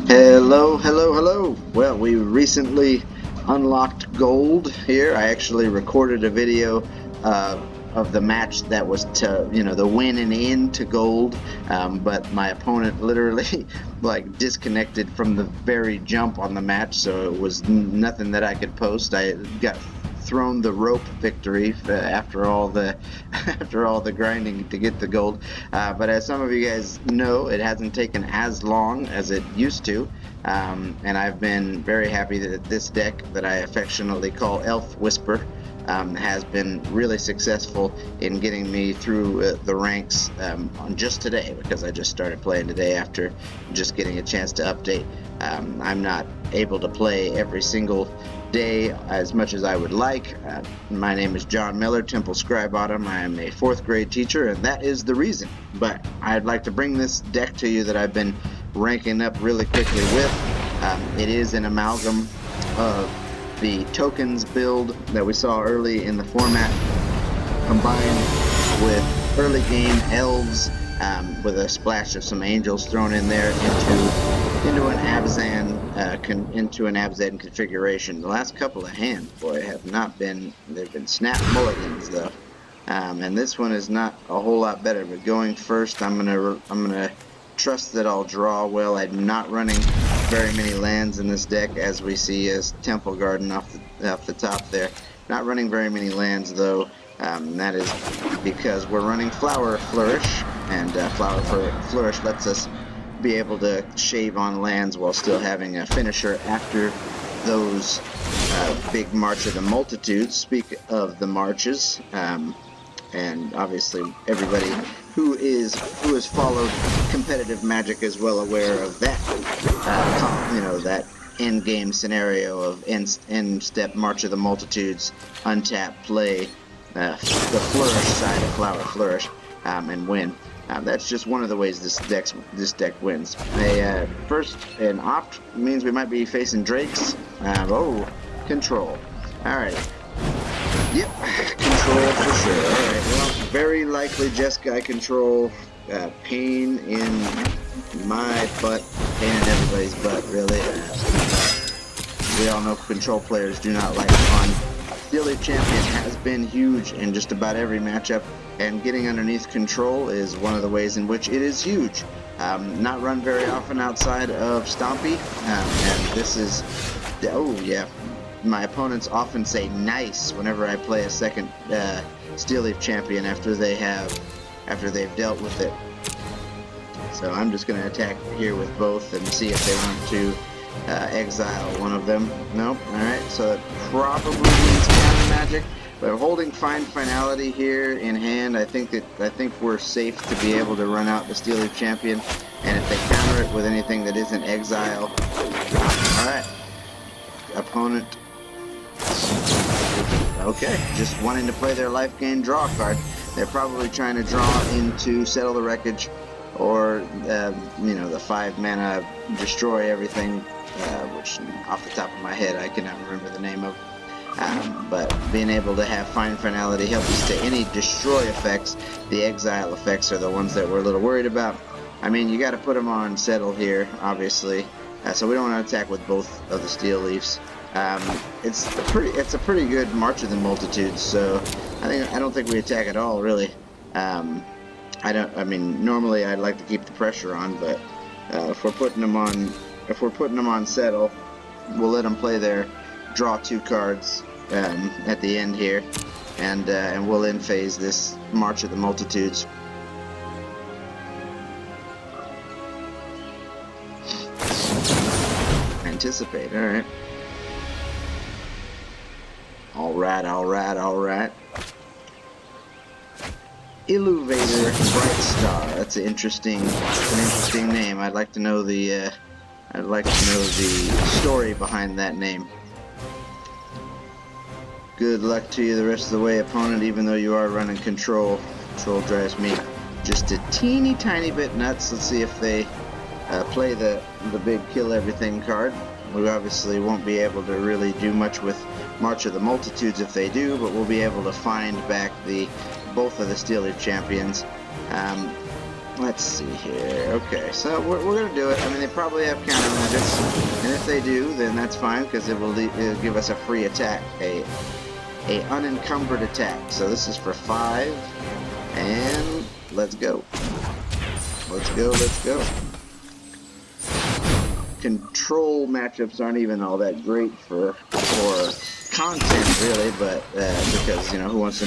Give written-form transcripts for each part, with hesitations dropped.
Hello, hello, hello. Well, we recently unlocked gold here. I actually recorded a video of the match that was the win and in to gold, but my opponent literally like disconnected from the very jump on the match, so it was nothing that I could post. I got thrown the rope victory after all the grinding to get the gold, but as some of you guys know, it hasn't taken as long as it used to, and I've been very happy that this deck that I affectionately call Elf Whisper has been really successful in getting me through the ranks on just today, because I just started playing today after just getting a chance to update. I'm not able to play every single day as much as I would like. My name is John Miller, Temple Scribottom. I am a 4th grade teacher, and that is the reason. But I'd like to bring this deck to you that I've been ranking up really quickly with. It is an amalgam of the tokens build that we saw early in the format, combined with early game elves, with a splash of some angels thrown in there into an Abzan configuration. The last couple of hands, boy, have not been. They've been snap mulligans though, and this one is not a whole lot better. But going first, I'm gonna trust that I'll draw well. I'm not running very many lands in this deck, as we see as Temple Garden off the top there. Not running very many lands though. That is because we're running Flower Flourish, and Flower Flourish lets us be able to shave on lands while still having a finisher after those big March of the Multitudes. Speak of the marches, and obviously everybody who has followed competitive Magic is well aware of that. That end game scenario of end step March of the Multitudes, untap, play the flourish side of Flower Flourish, and win. That's just one of the ways this deck wins. An opt means we might be facing Drakes. Control. Alright. Yep, control for sure. Alright, well, very likely Jeskai control. Pain in my butt. Pain in everybody's butt, really. We all know control players do not like fun. Steel Leaf Champion has been huge in just about every matchup, and getting underneath control is one of the ways in which it is huge. Not run very often outside of Stompy, and this is... Oh, yeah. My opponents often say nice whenever I play a second Steel Leaf Champion after they've dealt with it. So I'm just going to attack here with both and see if they want to exile one of them. Nope. Alright, so it probably means counter magic, but holding Find Finality here in hand, I think we're safe to be able to run out the Steel Leaf Champion, and if they counter it with anything that isn't exile. Alright. Opponent. Okay, just wanting to play their life gain draw card. They're probably trying to draw into Settle the Wreckage, or the 5 mana destroy everything, which off the top of my head I cannot remember the name of. But being able to have Find Finality helps us to any destroy effects. The exile effects are the ones that we're a little worried about. I mean, you got to put them on Settle here, obviously, so we don't want to attack with both of the Steel Leafs. It's a pretty good March of the Multitudes, so I don't think we attack at all, really. Normally I'd like to keep the pressure on, but if we're putting them on Settle, we'll let them play their draw 2 cards at the end here, and we'll end phase this March of the Multitudes. Anticipate. Alright. Illuvator Bright Star. That's an interesting name. I'd like to know the story behind that name. Good luck to you the rest of the way, opponent, even though you are running control. Control drives me just a teeny tiny bit nuts. Let's see if they play the big kill everything card. We obviously won't be able to really do much with March of the Multitudes if they do, but we'll be able to find back both of the Steel Leaf Champions. Let's see here. Okay, so we're going to do it. I mean, they probably have counter magics, and if they do, then that's fine because it'll give us a free attack, a unencumbered attack. So this is for 5, and let's go. Let's go. Let's go. Control matchups aren't even all that great for content, really, but because who wants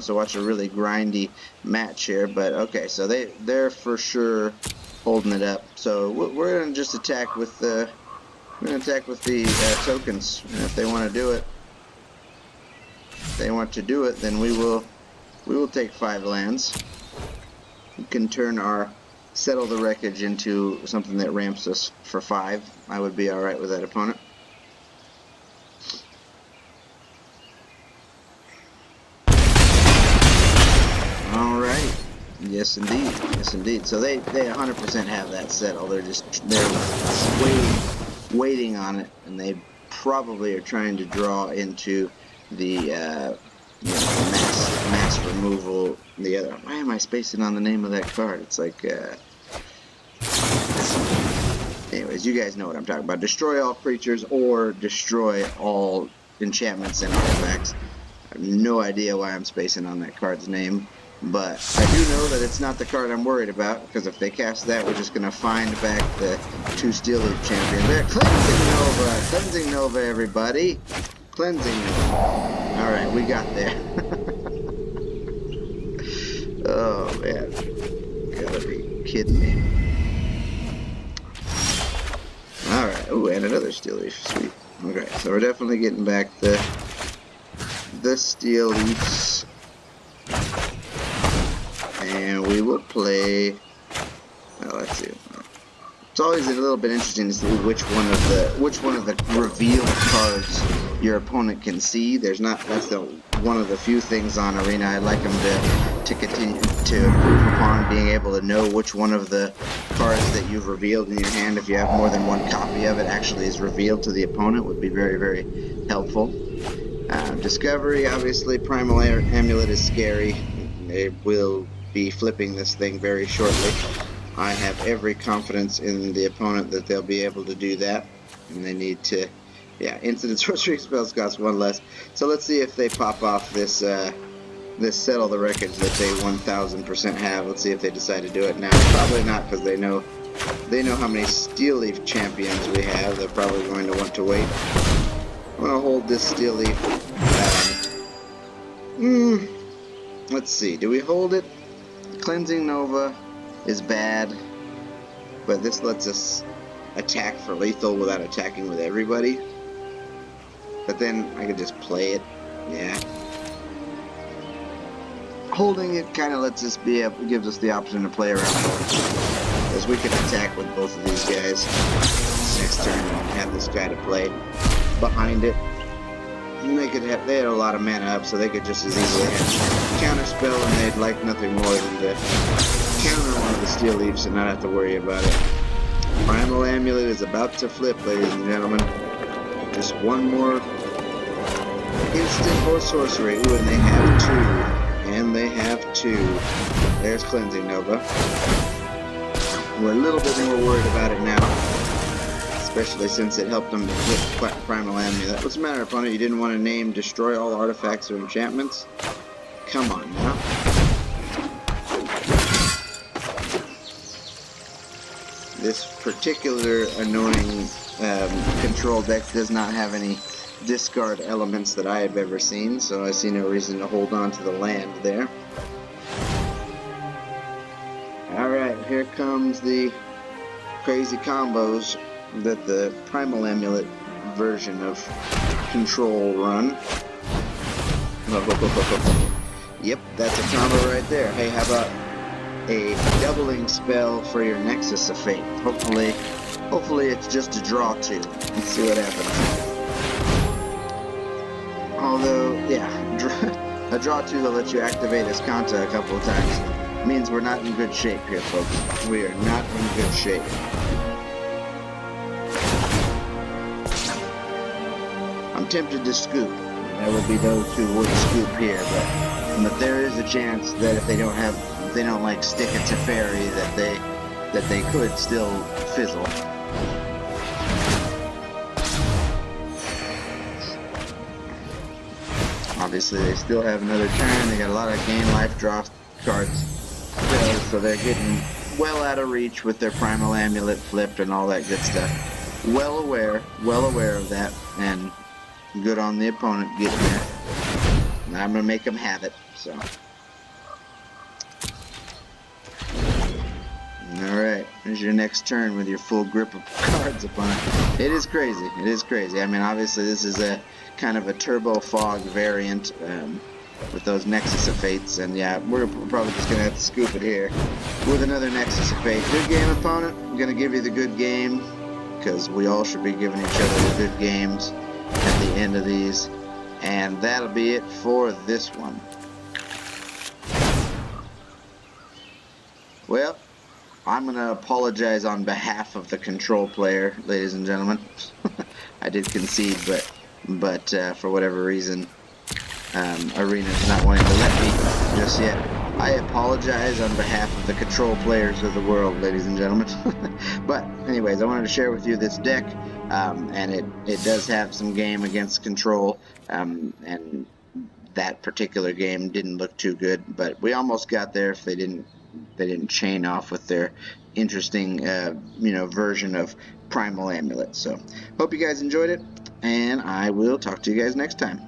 to watch a really grindy match here? But okay, so they're for sure holding it up. So we're gonna just attack with the tokens, and if they want to do it, then we will take 5 lands. We can turn our Settle the Wreckage into something that ramps us for 5. I would be alright with that opponent. Alright. Yes indeed. Yes indeed. So they 100% have that settle. They're waiting on it, and they probably are trying to draw into the mass removal. The other. Why am I spacing on the name of that card? It's like anyways, you guys know what I'm talking about. Destroy all creatures or destroy all enchantments and artifacts. I have no idea why I'm spacing on that card's name, but I do know that it's not the card I'm worried about, because if they cast that, we're just going to find back the 2 Steel Leaf champions. They're Cleansing Nova! Cleansing Nova, everybody! Cleansing Nova. Alright, we got there. Oh, man. Gotta be kidding me. Alright, ooh, and another Steel Leaf. Sweet. Okay, so we're definitely getting back the Steel Leafs. And we will play. Well, let's see. It's always a little bit interesting to see which one of the revealed cards your opponent can see. That's one of the few things on Arena I'd like them to continue to improve upon, being able to know which one of the cards that you've revealed in your hand, if you have more than one copy of it, actually is revealed to the opponent, would be very, very helpful. Discovery, obviously, Primal Amulet is scary. It will be flipping this thing very shortly. I have every confidence in the opponent that they'll be able to do that, and they need to, instant sorcery spells cost 1 less. So let's see if they pop off this Settle the Wreckage that they 1000% have. Let's see if they decide to do it now. Probably not, because they know how many Steel Leaf champions we have. They're probably going to want to wait. I'm going to hold this Steel Leaf. Let's see. Do we hold it? Cleansing Nova is bad, but this lets us attack for lethal without attacking with everybody. But then I could just play it. Yeah. Holding it kind of lets us gives us the option to play around both, because we can attack with both of these guys next turn and have this guy to play behind it. And they had a lot of mana up, so they could just as easily have counter spell, and they'd like nothing more than to counter one of the Steel Leaves and not have to worry about it. Primal Amulet is about to flip, ladies and gentlemen. Just one more instant or sorcery. Ooh, and they have 2. And they have 2. There's Cleansing Nova. We're a little bit more worried about it now, especially since it helped them hit Primal Amulet. What's the matter, opponent? You didn't want to name Destroy All Artifacts or Enchantments? Come on now. This particular annoying control deck does not have any discard elements that I have ever seen, so I see no reason to hold on to the land there. Alright, here comes the crazy combos that the Primal Amulet version of Control run. Yep, that's a combo right there. Hey, how about a doubling spell for your Nexus of Fate? Hopefully it's just a draw 2. Let's see what happens. Although, yeah, a draw 2 that lets you activate Escanta a couple of times means we're not in good shape here, folks. We are not in good shape. I'm tempted to scoop. There will be those who would scoop here, but there is a chance that if they don't have they don't like stick a Teferi that they could still fizzle. Obviously, they still have another turn. They got a lot of gain life draw cards still, so they're getting well out of reach with their Primal Amulet flipped and all that good stuff. Well aware of that, and good on the opponent getting there. And I'm gonna make them have it. So, all right, here's your next turn with your full grip of cards upon it. It is crazy. It is crazy. I mean, obviously, this is a kind of a Turbo Fog variant with those Nexus of Fates, and yeah, we're probably just gonna have to scoop it here with another Nexus of Fate. Good game, opponent. I'm gonna give you the good game because we all should be giving each other the good games at the end of these, and that'll be it for this one. Well, I'm gonna apologize on behalf of the control player, ladies and gentlemen. I did concede, but for whatever reason, Arena's not wanting to let me just yet. I apologize on behalf of the control players of the world, ladies and gentlemen. But anyways, I wanted to share with you this deck, and it does have some game against control, and that particular game didn't look too good, but we almost got there if they didn't chain off with their interesting version of Primal Amulet. So hope you guys enjoyed it, and I will talk to you guys next time.